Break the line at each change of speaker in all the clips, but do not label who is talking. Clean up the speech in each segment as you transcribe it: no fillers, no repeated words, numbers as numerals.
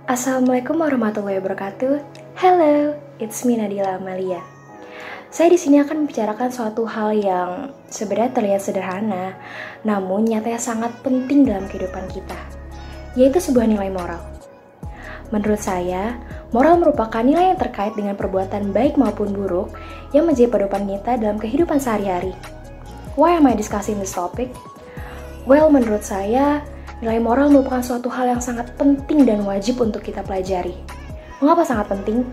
Assalamualaikum warahmatullahi wabarakatuh. Hello, it's me Nadila Amalia. Saya di sini akan membicarakan suatu hal yang sebenarnya terlihat sederhana, namun nyatanya sangat penting dalam kehidupan kita, yaitu sebuah nilai moral. Menurut saya, moral merupakan nilai yang terkait dengan perbuatan baik maupun buruk yang menjadi pedoman kita dalam kehidupan sehari-hari. Why am I discussing this topic? Well, menurut saya, nilai moral merupakan suatu hal yang sangat penting dan wajib untuk kita pelajari. Mengapa sangat penting?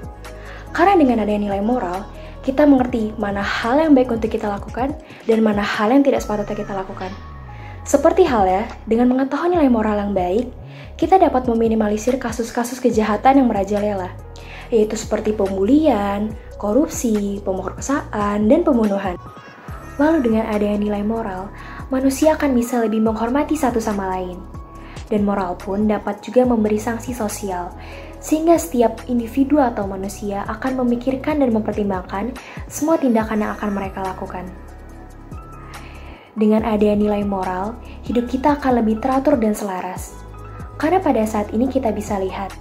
Karena dengan adanya nilai moral, kita mengerti mana hal yang baik untuk kita lakukan dan mana hal yang tidak sepatutnya kita lakukan. Seperti halnya, dengan mengetahui nilai moral yang baik, kita dapat meminimalisir kasus-kasus kejahatan yang merajalela, yaitu seperti pembulian, korupsi, pemerkosaan, dan pembunuhan. Lalu dengan adanya nilai moral, manusia akan bisa lebih menghormati satu sama lain. Dan moral pun dapat juga memberi sanksi sosial, sehingga setiap individu atau manusia akan memikirkan dan mempertimbangkan semua tindakan yang akan mereka lakukan. Dengan adanya nilai moral, hidup kita akan lebih teratur dan selaras. Karena pada saat ini kita bisa lihat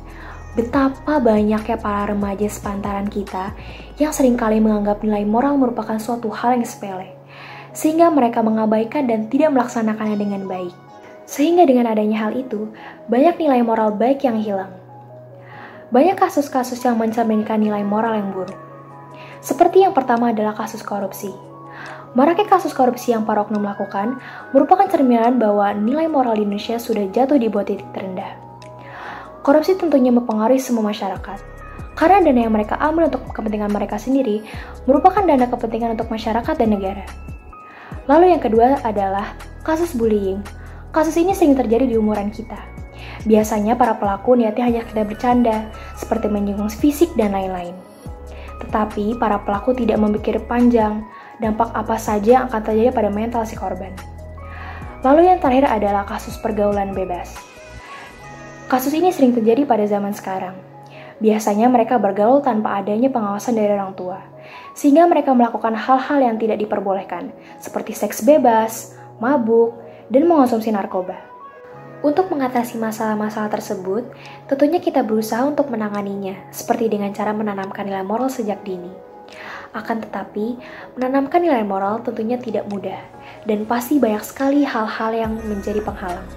betapa banyaknya para remaja sepantaran kita yang seringkali menganggap nilai moral merupakan suatu hal yang sepele, sehingga mereka mengabaikan dan tidak melaksanakannya dengan baik. Sehingga dengan adanya hal itu, banyak nilai moral baik yang hilang. Banyak kasus-kasus yang mencerminkan nilai moral yang buruk. Seperti yang pertama adalah kasus korupsi. Maraknya kasus korupsi yang para oknum lakukan merupakan cerminan bahwa nilai moral di Indonesia sudah jatuh di bawah titik terendah. Korupsi tentunya mempengaruhi semua masyarakat, karena dana yang mereka ambil untuk kepentingan mereka sendiri merupakan dana kepentingan untuk masyarakat dan negara. Lalu yang kedua adalah kasus bullying. Kasus ini sering terjadi di umuran kita. Biasanya para pelaku niatnya hanya sekedar bercanda, seperti menyinggung fisik dan lain-lain. Tetapi para pelaku tidak memikir panjang, dampak apa saja yang akan terjadi pada mental si korban. Lalu yang terakhir adalah kasus pergaulan bebas. Kasus ini sering terjadi pada zaman sekarang. Biasanya mereka bergaul tanpa adanya pengawasan dari orang tua, sehingga mereka melakukan hal-hal yang tidak diperbolehkan, seperti seks bebas, mabuk, dan mengonsumsi narkoba. Untuk mengatasi masalah-masalah tersebut, tentunya kita berusaha untuk menanganinya, seperti dengan cara menanamkan nilai moral sejak dini. Akan tetapi, menanamkan nilai moral tentunya tidak mudah, dan pasti banyak sekali hal-hal yang menjadi penghalang.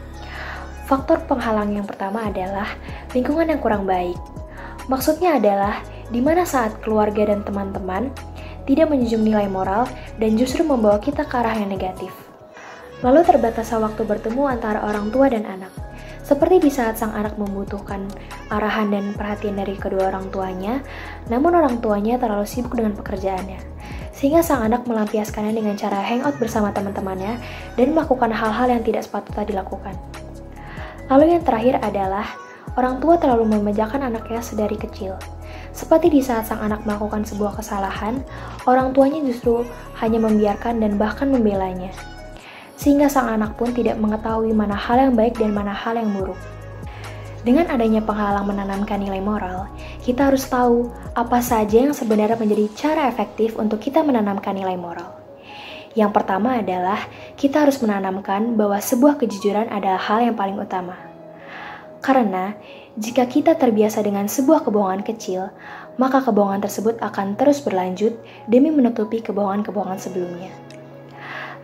Faktor penghalang yang pertama adalah lingkungan yang kurang baik. Maksudnya adalah di mana saat keluarga dan teman-teman tidak menjunjung nilai moral dan justru membawa kita ke arah yang negatif. Lalu terbatasnya waktu bertemu antara orang tua dan anak. Seperti di saat sang anak membutuhkan arahan dan perhatian dari kedua orang tuanya, namun orang tuanya terlalu sibuk dengan pekerjaannya. Sehingga sang anak melampiaskannya dengan cara hangout bersama teman-temannya dan melakukan hal-hal yang tidak sepatutnya dilakukan. Lalu yang terakhir adalah orang tua terlalu memanjakan anaknya sedari kecil. Seperti di saat sang anak melakukan sebuah kesalahan, orang tuanya justru hanya membiarkan dan bahkan membelanya. Sehingga sang anak pun tidak mengetahui mana hal yang baik dan mana hal yang buruk. Dengan adanya penghalang menanamkan nilai moral, kita harus tahu apa saja yang sebenarnya menjadi cara efektif untuk kita menanamkan nilai moral. Yang pertama adalah kita harus menanamkan bahwa sebuah kejujuran adalah hal yang paling utama. Karena jika kita terbiasa dengan sebuah kebohongan kecil, maka kebohongan tersebut akan terus berlanjut demi menutupi kebohongan-kebohongan sebelumnya.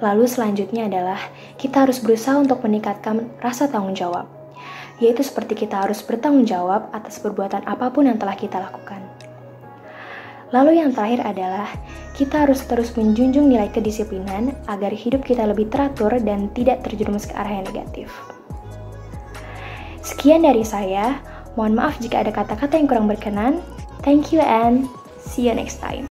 Lalu selanjutnya adalah kita harus berusaha untuk meningkatkan rasa tanggung jawab, yaitu seperti kita harus bertanggung jawab atas perbuatan apapun yang telah kita lakukan. Lalu yang terakhir adalah kita harus terus menjunjung nilai kedisiplinan agar hidup kita lebih teratur dan tidak terjerumus ke arah yang negatif. Sekian dari saya, mohon maaf jika ada kata-kata yang kurang berkenan. Thank you and see you next time.